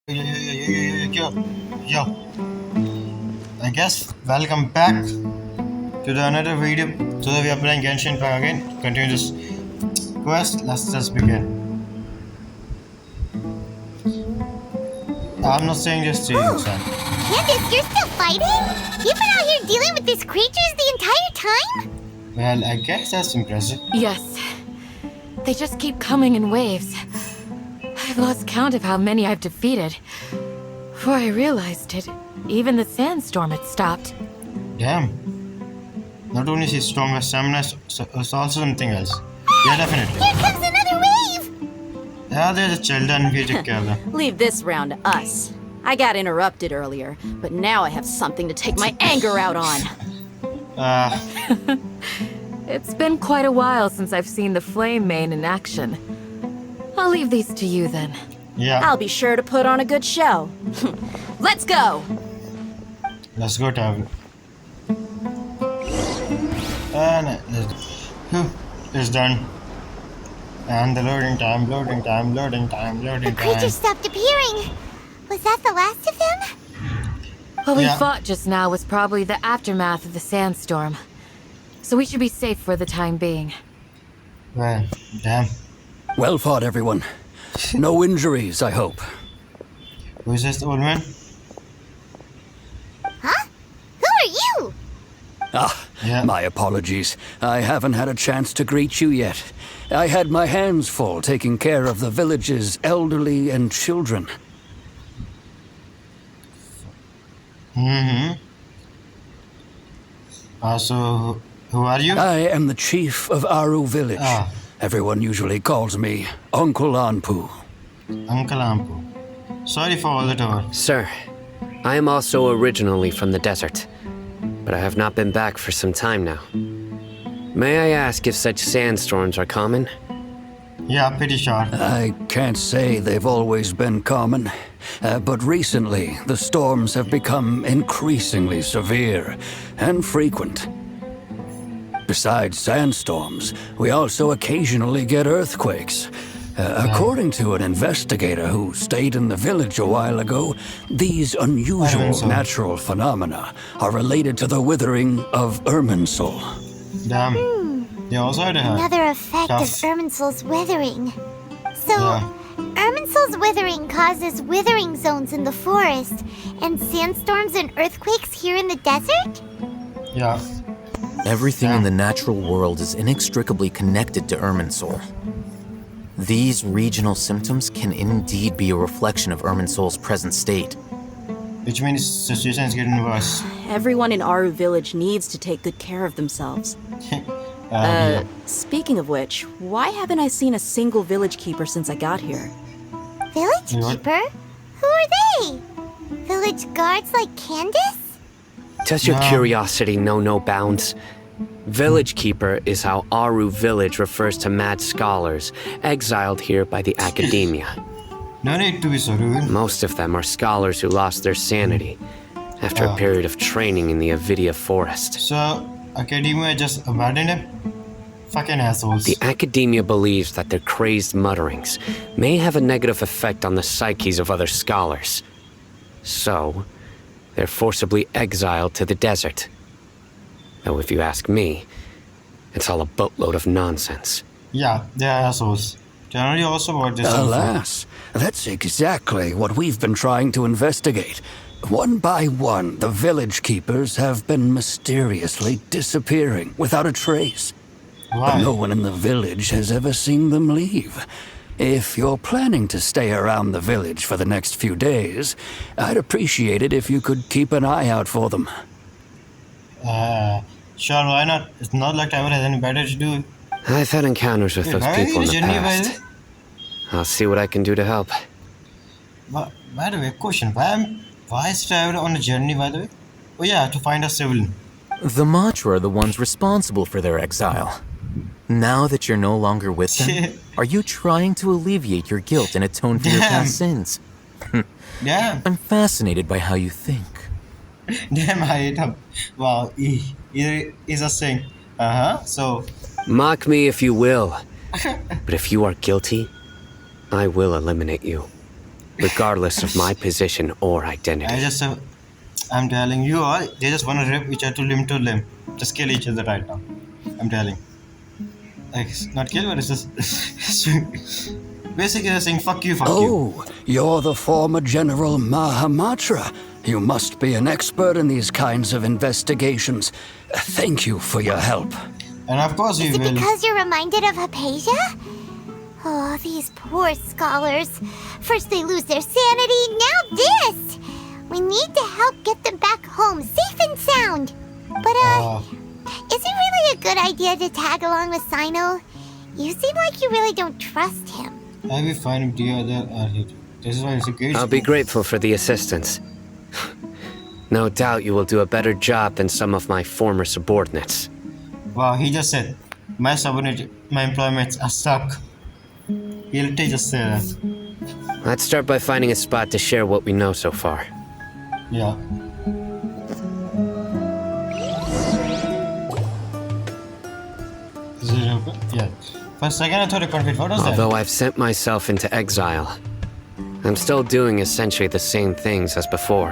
Yo, I guess welcome back to the another video. Today we are playing Genshin back again. Continue this quest. Let's just begin. I'm not saying this to you, son. Candace, you're still fighting? You've been out here dealing with these creatures the entire time? Well, I guess that's impressive. Yes. They just keep coming in waves. I've lost count of how many I've defeated. Before I realized it, even the sandstorm had stopped. Damn. Not only is he strong as stamina, it's also something else. Yeah, definitely. Here comes another wave! Yeah, there's a children. We take care of them. Leave this round to us. I got interrupted earlier, but now I have something to take my anger out on. It's been quite a while since I've seen the flame mane in action. I'll leave these to you then. Yeah. I'll be sure to put on a good show. Let's go! Let's go, Tavern. And it's done. And the loading time. The creatures stopped appearing. Was that the last of them? What we Yeah. fought just now was probably the aftermath of the sandstorm. So we should be safe for the time being. Well, damn. Well fought, everyone. No injuries, I hope. Who is this old man? Huh? Who are you? Yeah. My apologies. I haven't had a chance to greet you yet. I had my hands full taking care of the village's elderly and children. So, who are you? I am the chief of Aru village. Ah. Everyone usually calls me Uncle Anpu. Uncle Ampu. Sorry for all the tour. Sir, I am also originally from the desert, but I have not been back for some time now. May I ask if such sandstorms are common? Yeah, pretty sure. I can't say they've always been common, but recently the storms have become increasingly severe and frequent. Besides sandstorms, we also occasionally get earthquakes. According to an investigator who stayed in the village a while ago, these unusual natural phenomena are related to the withering of Irminsul. Damn. They also had a hat. Another effect of Tough. Irminsul's withering. So, Yeah. Irminsul's withering causes withering zones in the forest, and sandstorms and earthquakes here in the desert? Yeah. Everything Yeah. in the natural world is inextricably connected to Irminsul. These regional symptoms can indeed be a reflection of Irminsul's present state. Which means situation is getting worse. Everyone in Aru village needs to take good care of themselves. Yeah. Speaking of which, why haven't I seen a single village keeper since I got here? Village What? keeper? Who are they? Village guards like Candace? Does your No. curiosity know no bounds? Village Keeper is how Aru village refers to mad scholars exiled here by the academia. No need to be so rude. Most of them are scholars who lost their sanity after Oh. a period of training in the Avidia forest. So, Academia just abandoned him? Fucking assholes. The academia believes that their crazed mutterings may have a negative effect on the psyches of other scholars. So, they're forcibly exiled to the desert. Though if you ask me, it's all a boatload of nonsense. Yeah, they are assholes. Generally also about this. Alas, that's exactly what we've been trying to investigate. One by one, the village keepers have been mysteriously disappearing without a trace. But Why? no one in the village has ever seen them leave. If you're planning to stay around the village for the next few days, I'd appreciate it if you could keep an eye out for them. Sure, why not? It's not like Tower has any better to do. I've had encounters with Wait, those why are people you in the journey by the way? past. I'll see what I can do to help. By the way, question. Why is Tower on a journey, by the way? Oh yeah, to find a civilian. The Matra are the ones responsible for their exile. Now that you're no longer with them, are you trying to alleviate your guilt and atone for your Damn. past sins? Damn. I'm fascinated by how you think. Damn, I hate him. Wow, he's just saying, so, Mock me if you will, but if you are guilty, I will eliminate you. regardless of my position or identity. I'm telling you all, they just want to rip each other limb to limb. Just kill each other right now. I'm telling. Like, not kill, but it's just... Basically, they're saying, fuck you, fuck you. Oh, you're the former General Mahamatra. You must be an expert in these kinds of investigations. Thank you for your help. And of course you Is it will. because you're reminded of Hypatia? Oh, these poor scholars. First they lose their sanity, now this! We need to help get them back home, safe and sound. But, is it really a good idea to tag along with Sino? You seem like you really don't trust him. I will find the other This is why it's a great I'll be grateful for the assistance. No doubt you will do a better job than some of my former subordinates. Wow, he just said, my employments are stuck. He'll just say that. Let's start by finding a spot to share what we know so far. Yeah. Is it open? Yeah. For a second I thought it conflict. What was that? Although I've sent myself into exile, I'm still doing essentially the same things as before.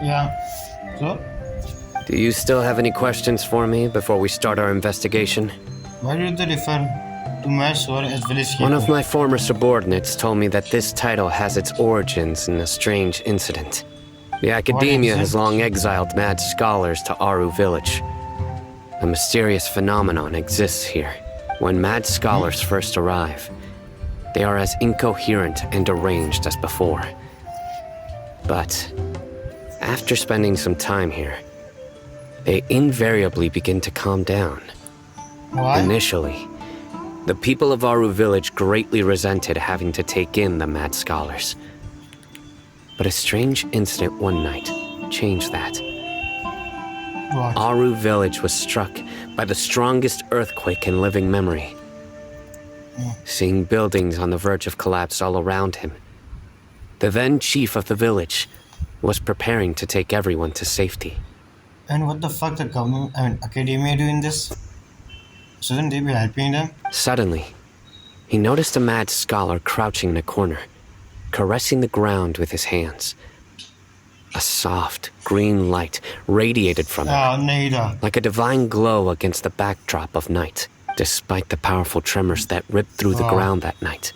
Yeah. So? Do you still have any questions for me before we start our investigation? Why did they refer to my sword as village keeper? One of my former subordinates told me that this title has its origins in a strange incident. The academia has long exiled mad scholars to Aru village. A mysterious phenomenon exists here. When mad scholars first arrive, they are as incoherent and deranged as before. But after spending some time here, they invariably begin to calm down. Why? Initially, the people of Aru village greatly resented having to take in the mad scholars. But a strange incident one night changed that. What? Aru village was struck by the strongest earthquake in living memory. Seeing buildings on the verge of collapse all around him, the then chief of the village was preparing to take everyone to safety. And what the fuck the government, academia doing this? Shouldn't they be helping them? Suddenly, he noticed a mad scholar crouching in a corner, caressing the ground with his hands. A soft, green light radiated from him, Neither. like a divine glow against the backdrop of night. Despite the powerful tremors that ripped through the ground that night,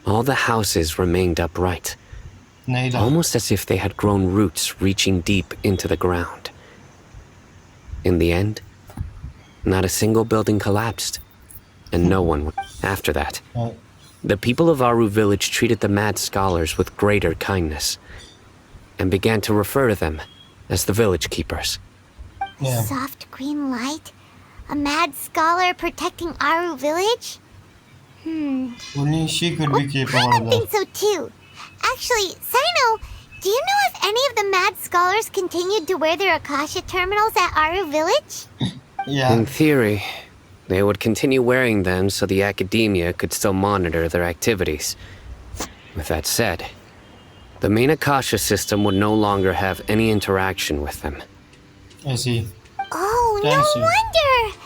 all the houses remained upright, Neither. almost as if they had grown roots reaching deep into the ground. In the end, not a single building collapsed, and no one. After that, the people of Aru village treated the mad scholars with greater kindness, and began to refer to them as the village keepers. Yeah. Soft green light? A mad scholar protecting Aru village? Only she could be I capable don't of think that. so too. Actually, Sino, do you know if any of the mad scholars continued to wear their Akasha terminals at Aru village? Yeah. In theory, they would continue wearing them so the academia could still monitor their activities. With that said, the main Akasha system would no longer have any interaction with them. I see. Oh, Thanks, no you. wonder!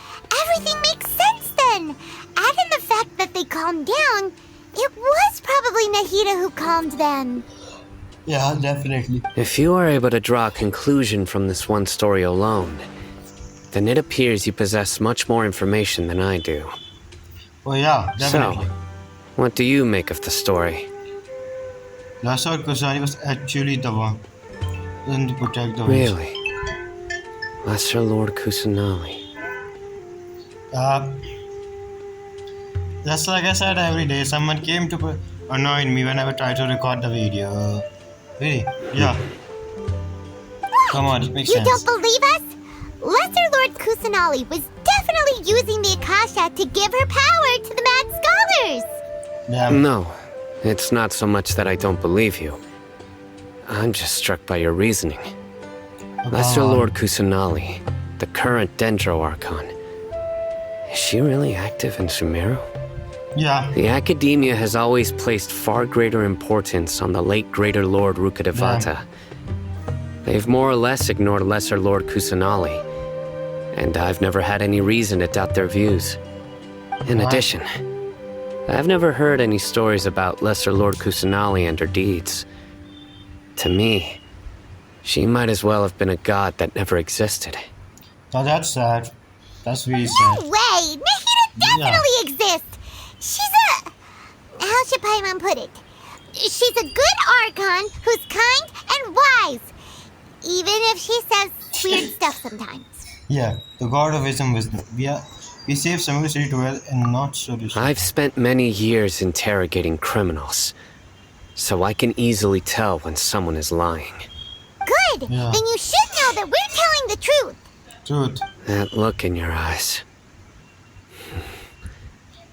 Everything makes sense then! Add in the fact that they calmed down, it was probably Nahida who calmed them. Yeah, definitely. If you are able to draw a conclusion from this one story alone, then it appears you possess much more information than I do. Oh yeah, definitely. So, what do you make of the story? Last out Kusari was actually the one. Didn't protect the Really? Lesser Lord Kusanali. Just like I said, every day someone came to annoy me whenever I tried to record the video. Really? Yeah. Come on, it makes You sense. don't believe us? Lesser Lord Kusanali was definitely using the Akasha to give her power to the mad scholars! Damn. No, it's not so much that I don't believe you. I'm just struck by your reasoning. Lesser Come on. Lord Kusanali, the current Dendro Archon. Is she really active in Sumeru? Yeah. The academia has always placed far greater importance on the late Greater Lord Rukkhadevata. They've more or less ignored Lesser Lord Kusanali, and I've never had any reason to doubt their views. In What? addition, I've never heard any stories about Lesser Lord Kusanali and her deeds. To me, she might as well have been a god that never existed. Now that's sad. That's really No sad. way! Nahida definitely exists! She's a... How should Paimon put it? She's a good Archon who's kind and wise. Even if she says weird stuff sometimes. Yeah, the god of wisdom. We saved Sumeru City to well and not so distant. I've spent many years interrogating criminals, so I can easily tell when someone is lying. Good! Yeah. Then you should know that we're telling the truth. Truth. That look in your eyes.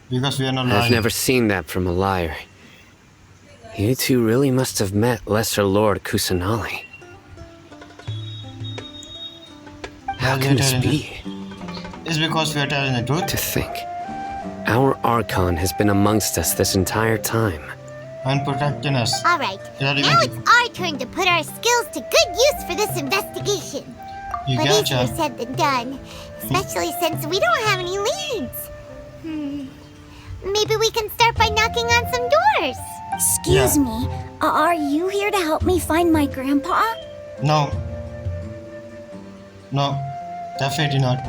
Because we are not lying. I've never seen that from a liar. You two really must have met Lesser Lord Kusanali. How can this be? It's because we are telling the truth To think, our Archon has been amongst us this entire time. and protecting us. Alright, Not even now to- it's our turn to put our skills to good use for this investigation. You But easier gotcha. said than done, especially since we don't have any leads. Maybe we can start by knocking on some doors. Excuse Yeah. me, are you here to help me find my grandpa? No. No. Definitely not.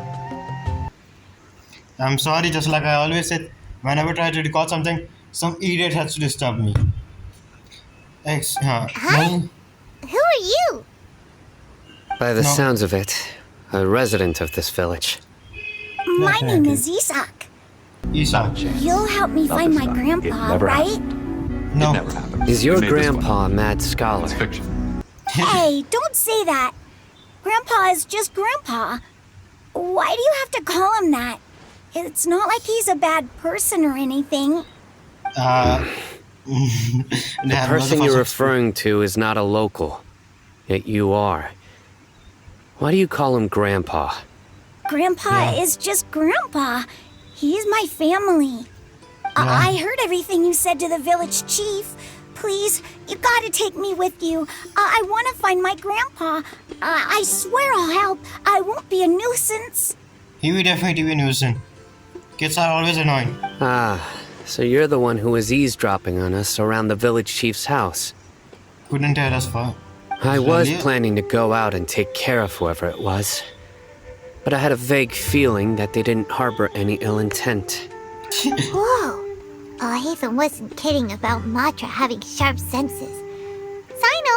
I'm sorry, just like I always said, whenever I try to record something, some idiot has to disturb me. Huh? No. Who are you? By the No. sounds of it, a resident of this village. My name Definitely. is Isak. Isa. You'll help me find my grandpa, right? No. Never happened. Is your Made this one. grandpa a mad scholar? It's fiction. Hey, don't say that. Grandpa is just grandpa. Why do you have to call him that? It's not like he's a bad person or anything. The The person you're referring to is not a local, yet you are. Why do you call him Grandpa? Grandpa is just grandpa. He's my family. I heard everything you said to the village chief. Please, you gotta take me with you. I want to find my grandpa. I swear I'll help. I won't be a nuisance. He will definitely be a nuisance. Kids are always annoying. Ah, so you're the one who was eavesdropping on us around the village chief's house. Couldn't tell us far. I was Really? planning to go out and take care of whoever it was, but I had a vague feeling that they didn't harbor any ill intent. Whoa. Haven wasn't kidding about Matra having sharp senses. Sino,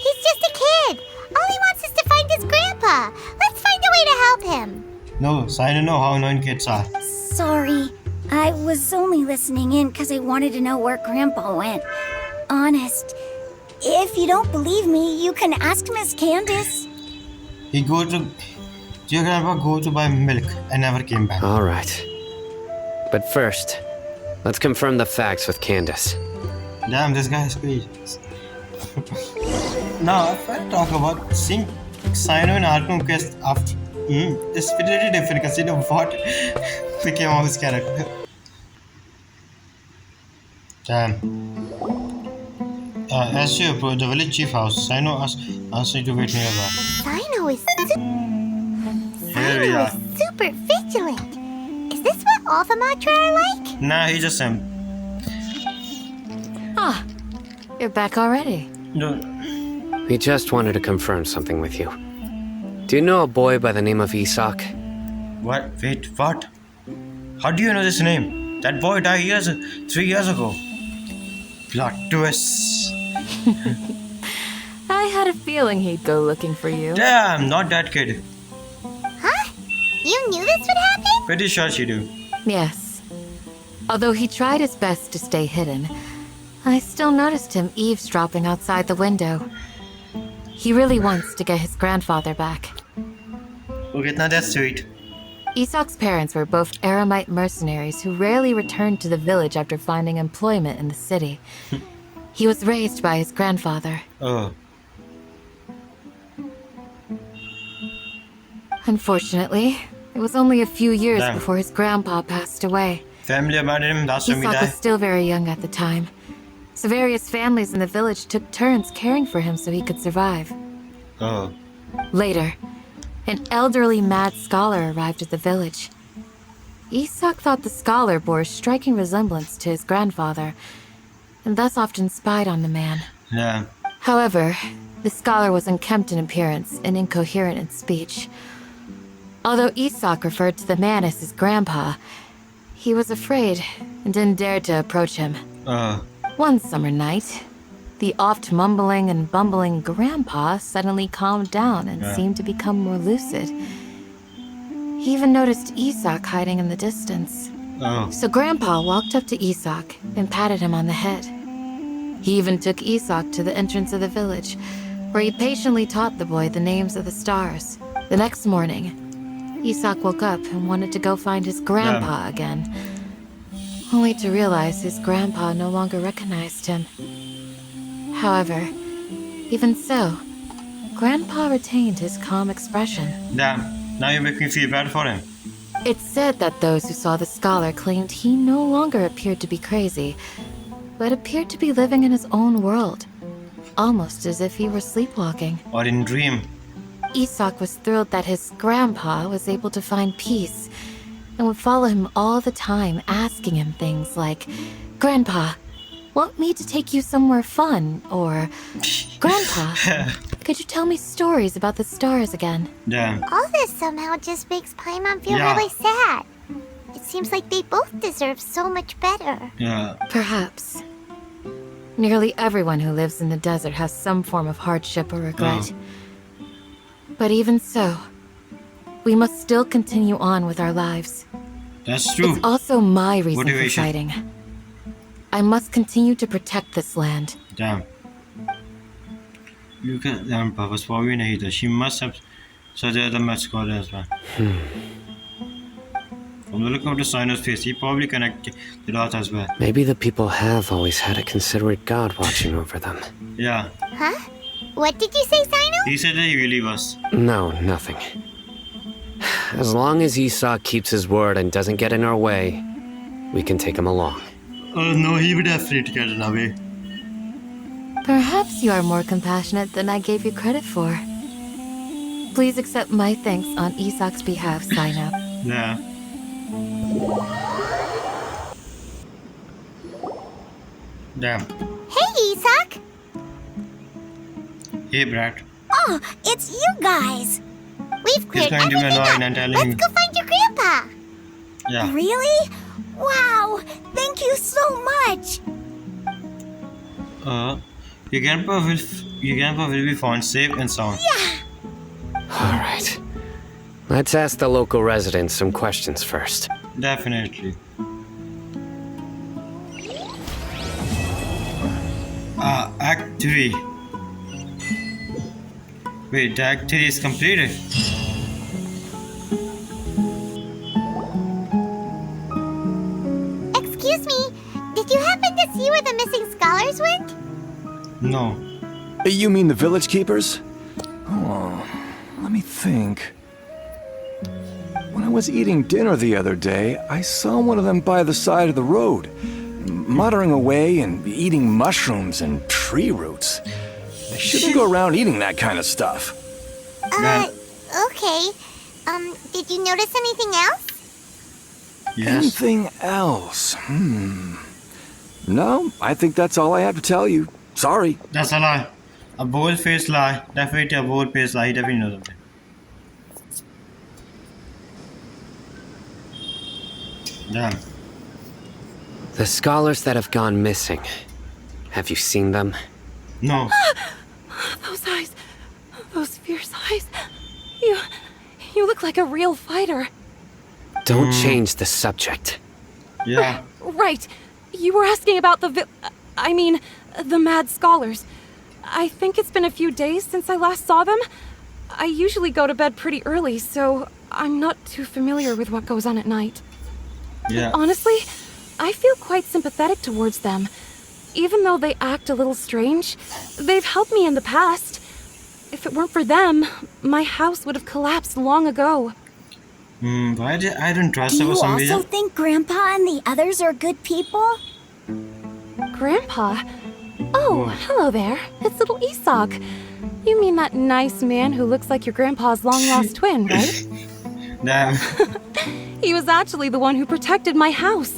he's just a kid. All he wants is to find his grandpa. Let's find a way to help him. No, I don't know how annoying kids are. Sorry. I was only listening in because I wanted to know where grandpa went. Honest. If you don't believe me, you can ask Miss Candace. Your grandpa go to buy milk and never came back. All right. But first, let's confirm the facts with Candace. Damn, this guy is crazy. Now, if I talk about seeing Sino and Archon quest after, it's pretty different considering what became of his character. Damn. As you approach the village chief house, Sino asks you to wait nearby. Sino is Here we are. super vigilant. Is this what all the Matra are like? Nah, he just Ah, you're back already. No. We just wanted to confirm something with you. Do you know a boy by the name of Isak? What? Wait, what? How do you know this name? That boy died 3 years ago. Plot twist. I had a feeling he'd go looking for you. Damn, not that kid. Huh? You knew this would happen? Pretty sure she do. Yes. Although he tried his best to stay hidden, I still noticed him eavesdropping outside the window. He really wants to get his grandfather back. Okay, now that's sweet. Isak's parents were both Aramite mercenaries who rarely returned to the village after finding employment in the city. He was raised by his grandfather. Oh. Unfortunately, it was only a few years Damn. before his grandpa passed away. Family abandoned him last time he Isak was died. still very young at the time, so various families in the village took turns caring for him so he could survive. Isak thought the scholar bore a striking resemblance to his grandfather, and thus often spied on the man. Yeah. However, the scholar was unkempt in appearance and incoherent in speech. Although Isak referred to the man as his grandpa, he was afraid and didn't dare to approach him. One summer night, the oft mumbling and bumbling grandpa suddenly calmed down and seemed to become more lucid. He even noticed Isak hiding in the distance. So Grandpa walked up to Isak and patted him on the head. He even took Isak to the entrance of the village, where he patiently taught the boy the names of the stars. The next morning, Isak woke up and wanted to go find his grandpa again, only to realize his grandpa no longer recognized him. However, even so, Grandpa retained his calm expression. Damn, now you make me feel bad for him. It's said that those who saw the scholar claimed he no longer appeared to be crazy, but appeared to be living in his own world, almost as if he were sleepwalking. Or in dream. Isak was thrilled that his grandpa was able to find peace and would follow him all the time, asking him things like, "Grandpa, want me to take you somewhere fun?" Or, "Grandpa, could you tell me stories about the stars again?" Damn. All this somehow just makes Paimon feel Yeah. really sad. It seems like they both deserve so much better. Yeah. Perhaps. Nearly everyone who lives in the desert has some form of hardship or regret. But even so, we must still continue on with our lives. That's true. It's also my reason for Motivation. fighting. I must continue to protect this land. Damn. You can damn purpose for me nahi tha. She must have suggested the match score as well. From the look of the signer's face, he probably connected the dots as well. Maybe the people have always had a considerate god watching over them. Yeah. Huh? What did you say, Sino? He said that he really was. No, nothing. As long as Esau keeps his word and doesn't get in our way, we can take him along. Oh no, he would definitely get in away. Perhaps you are more compassionate than I gave you credit for. Please accept my thanks on Isak's behalf, Sino. Yeah. Damn. Hey, Isak! Hey, Brad. Oh, it's you guys. We've cleared going to be everything annoying up. and telling Let's him. go find your grandpa. Yeah. Really? Wow, thank you so much. Your grandpa will be found safe and sound. All right. Let's ask the local residents some questions first. Definitely. Act 3. Wait, the Act 3 is completed. Excuse me, did you happen to see where the missing scholars went? No. You mean the village keepers? Oh, let me think. When I was eating dinner the other day, I saw one of them by the side of the road, muttering away and eating mushrooms and tree roots. They shouldn't go around eating that kind of stuff. Man. Okay. Did you notice anything else? Yes. Anything else? No, I think that's all I have to tell you. Sorry. That's a lie. A bold-faced lie. Definitely a bold-faced lie. He definitely knows something. Damn. The scholars that have gone missing. Have you seen them? No. Those eyes. Those fierce eyes. You look like a real fighter. Don't change the subject. Yeah. Right. You were asking about the the mad scholars. I think it's been a few days since I last saw them. I usually go to bed pretty early, so I'm not too familiar with what goes on at night. Yeah. Honestly, I feel quite sympathetic towards them. Even though they act a little strange, they've helped me in the past. If it weren't for them, my house would have collapsed long ago. I don't trust Do her for you some also reason. think Grandpa and the others are good people? Grandpa? Oh, hello there. It's little Isak. You mean that nice man who looks like your grandpa's long-lost twin, right? Damn. He was actually the one who protected my house.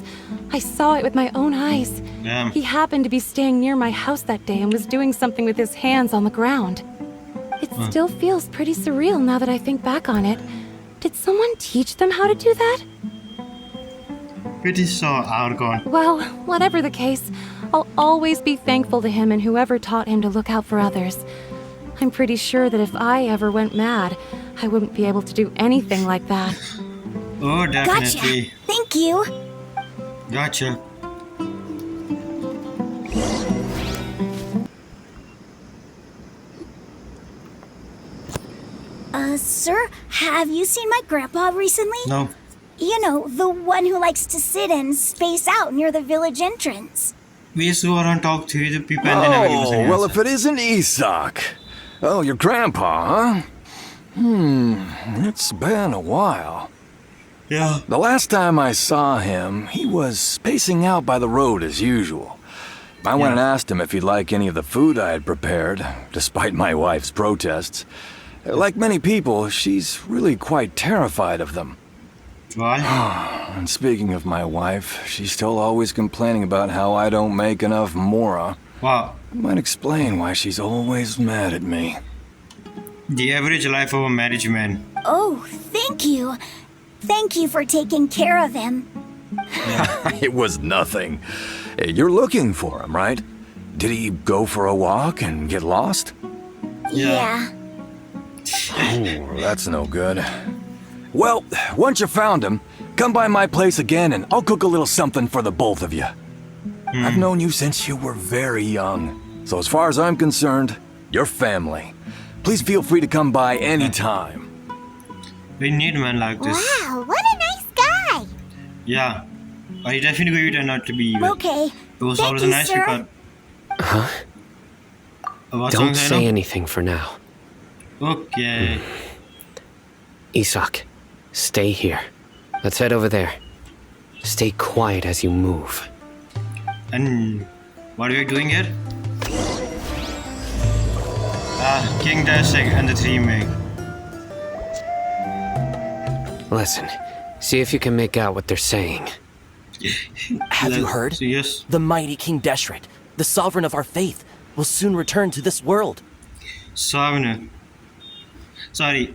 I saw it with my own eyes. Damn. He happened to be staying near my house that day and was doing something with his hands on the ground. It still feels pretty surreal now that I think back on it. Did someone teach them how to do that? Pretty sure Archon. Well, whatever the case, I'll always be thankful to him and whoever taught him to look out for others. I'm pretty sure that if I ever went mad, I wouldn't be able to do anything like that. Oh, Gotcha. definitely. Thank you. Gotcha. Sir, have you seen my grandpa recently? No. You know, the one who likes to sit and space out near the village entrance. We used to go around talk to the people and they never give us an well, answer. if it isn't Isak. Oh, your grandpa, huh? It's been a while. Yeah. The last time I saw him, he was spacing out by the road as usual. I went and asked him if he'd like any of the food I had prepared, despite my wife's protests. Like many people, she's really quite terrified of them. Why? And speaking of my wife, she's still always complaining about how I don't make enough mora. Wow. That might explain why she's always mad at me. The average life of a marriage man. Oh, thank you. Thank you for taking care of him. It was nothing. You're looking for him, right? Did he go for a walk and get lost? Yeah. Oh, that's no good. Well, once you found him, come by my place again and I'll cook a little something for the both of you. I've known you since you were very young. So as far as I'm concerned, you're family. Please feel free to come by anytime. We need a man like this. Wow, what a nice guy! Yeah. I definitely going to turn out to be evil. Okay. It was Thank always you, a nice sir. people. What Don't songs I say know? anything for now. Okay. Isak, stay here. Let's head over there. Stay quiet as you move. And what are we doing here? King Dashing and the Three Meg. Listen, see if you can make out what they're saying. Have you heard? So yes. The mighty King Deshret, the sovereign of our faith, will soon return to this world. Sovereign. Sorry.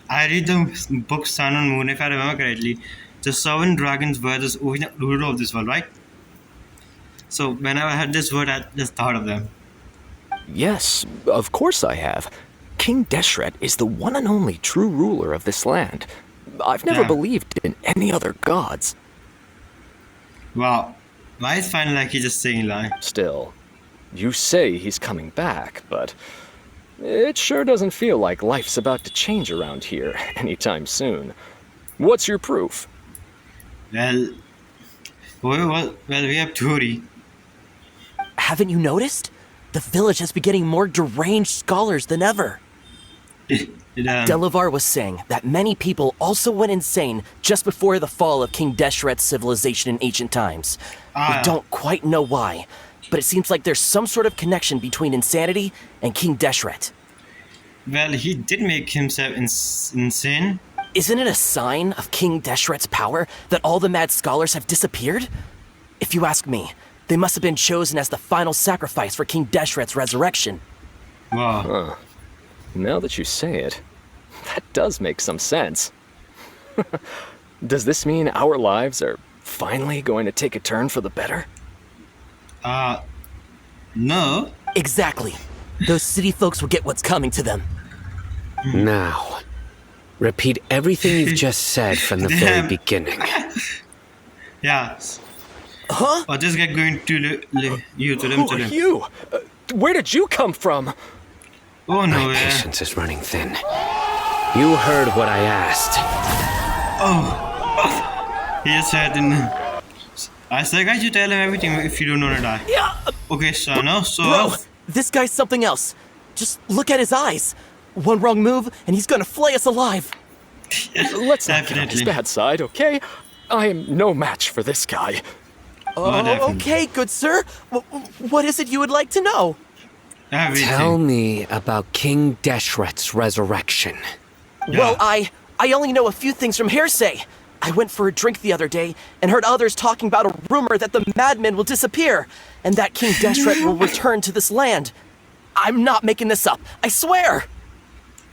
I read the book Sun and Moon, if I remember correctly. The sovereign dragons were the original ruler of this world, right? So whenever I heard this word, I just thought of them. Yes, of course I have. King Deshret is the one and only true ruler of this land. I've never Yeah. believed in any other gods. Wow. Why is fine like he's just saying lie? Still, you say he's coming back, but it sure doesn't feel like life's about to change around here anytime soon. What's your proof? Well, we have Tori. Haven't you noticed? The village has been getting more deranged scholars than ever. Delavar was saying that many people also went insane just before the fall of King Deshret's civilization in ancient times. We don't quite know why, but it seems like there's some sort of connection between insanity and King Deshret. Well, he did make himself insane. Isn't it a sign of King Deshret's power that all the mad scholars have disappeared? If you ask me, they must have been chosen as the final sacrifice for King Deshret's resurrection. Wow. Huh. Now that you say it, that does make some sense. Does this mean our lives are finally going to take a turn for the better? No. Exactly. Those city folks will get what's coming to them. Now, repeat everything you've just said from the very Damn. beginning. Yeah. Huh? Or this guy going to you to them Who to are them. you? Where did you come from? Oh no, My yeah. patience is running thin. You heard what I asked. Oh. He just said in. I said, guys, you tell him everything if you don't want to die. Yeah. Okay, so now, so. Bro, this guy's something else. Just look at his eyes. One wrong move, and he's gonna flay us alive. Let's not get on his Definitely. bad side, okay? I am no match for this guy. definitely. Okay, good sir. What is it you would like to know? Everything. Tell me about King Deshret's resurrection. Yeah. Well, I only know a few things from hearsay. I went for a drink the other day and heard others talking about a rumor that the madmen will disappear and that King Deshret will return to this land. I'm not making this up. I swear.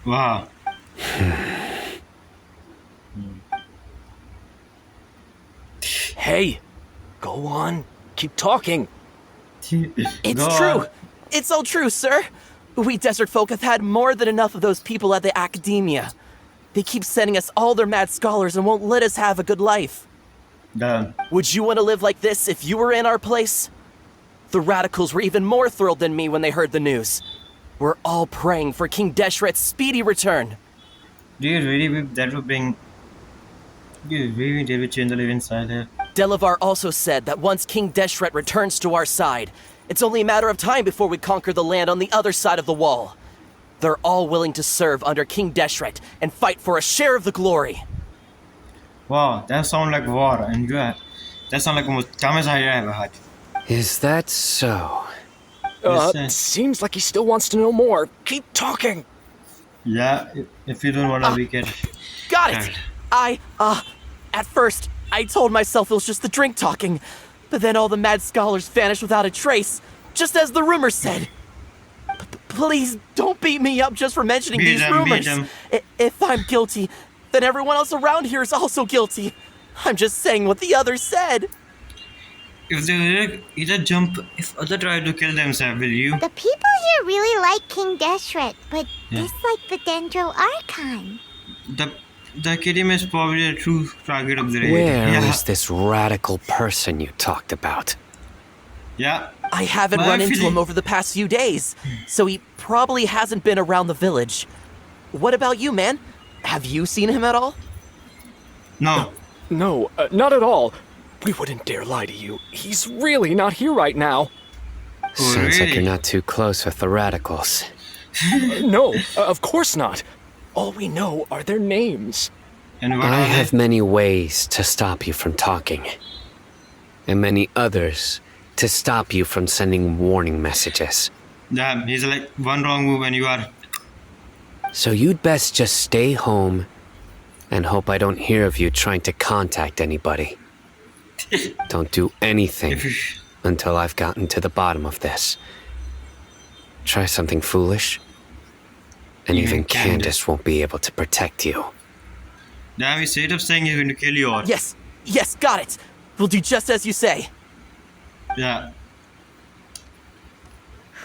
Wow. Hey, go on. Keep talking. It's Go true. on. It's all true, sir. We desert folk have had more than enough of those people at the academia. They keep sending us all their mad scholars and won't let us have a good life. Done. Would you want to live like this if you were in our place? The radicals were even more thrilled than me when they heard the news. We're all praying for King Deshret's speedy return. Do you really that would bring? Do you really they will change the live inside here? Delavar also said that once King Deshret returns to our side, it's only a matter of time before we conquer the land on the other side of the wall. They're all willing to serve under King Deshret and fight for a share of the glory. Wow, that sounds like war, and that sounds like the most dumbest idea I ever had. Is that so? Seems like he still wants to know more. Keep talking. Yeah, if you don't wanna be it. Got it! At first, I told myself it was just the drink talking, but then all the mad scholars vanished without a trace, just as the rumors said. Please don't beat me up just for mentioning these rumors. If I'm guilty, then everyone else around here is also guilty. I'm just saying what the others said. If they either jump, if other try to kill themselves, will you? The people here really like King Deshret, but dislike the Dendro Archon. The academy is probably a true target of the raid. Where is this radical person you talked about? Yeah. I haven't run into him over the past few days, so he probably hasn't been around the village. What about you, man? Have you seen him at all? No. No, not at all. We wouldn't dare lie to you. He's really not here right now. Sounds like you're not too close with the radicals. No, of course not. All we know are their names. And what I are have they? many ways to stop you from talking. And many others to stop you from sending warning messages. Damn, he's like one wrong move and you are. So you'd best just stay home and hope I don't hear of you trying to contact anybody. Don't do anything until I've gotten to the bottom of this. Try something foolish, and even Candace won't be able to protect you. Damn, he's straight up saying he's going to kill you all. Yes, got it. We'll do just as you say. Yeah.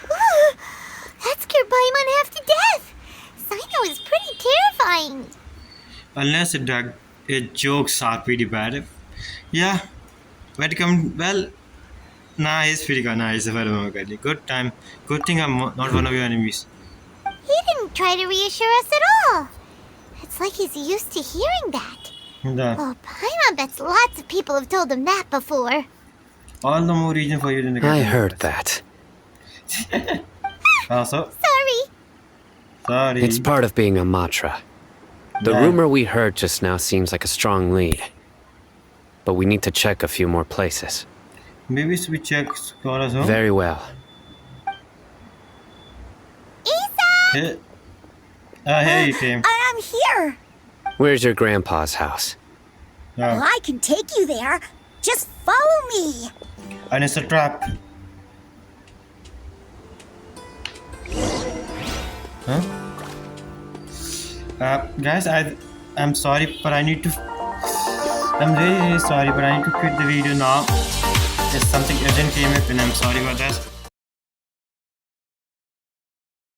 That scared Paimon half to death. Sino is pretty terrifying. Unless it jokes are pretty bad. Yeah. Well, nah, he's pretty good. Nah, he's a very good time. Good thing I'm not one of your enemies. He didn't try to reassure us at all. It's like he's used to hearing that. Yeah. Oh, Paimon bets lots of people have told him that before. All the more reason for you to I heard that. Also, sorry. It's part of being a Matra. The rumor we heard just now seems like a strong lead. But we need to check a few more places. Maybe we check Scholars home? Very well. Isa! Hey, you came. I'm here. Where's your grandpa's house? Well, I can take you there. Just follow me. And it's a trap. Huh? Guys, I'm sorry, but I need to. I'm really sorry, but I need to quit the video now. There's something urgent came up, and I'm sorry about that.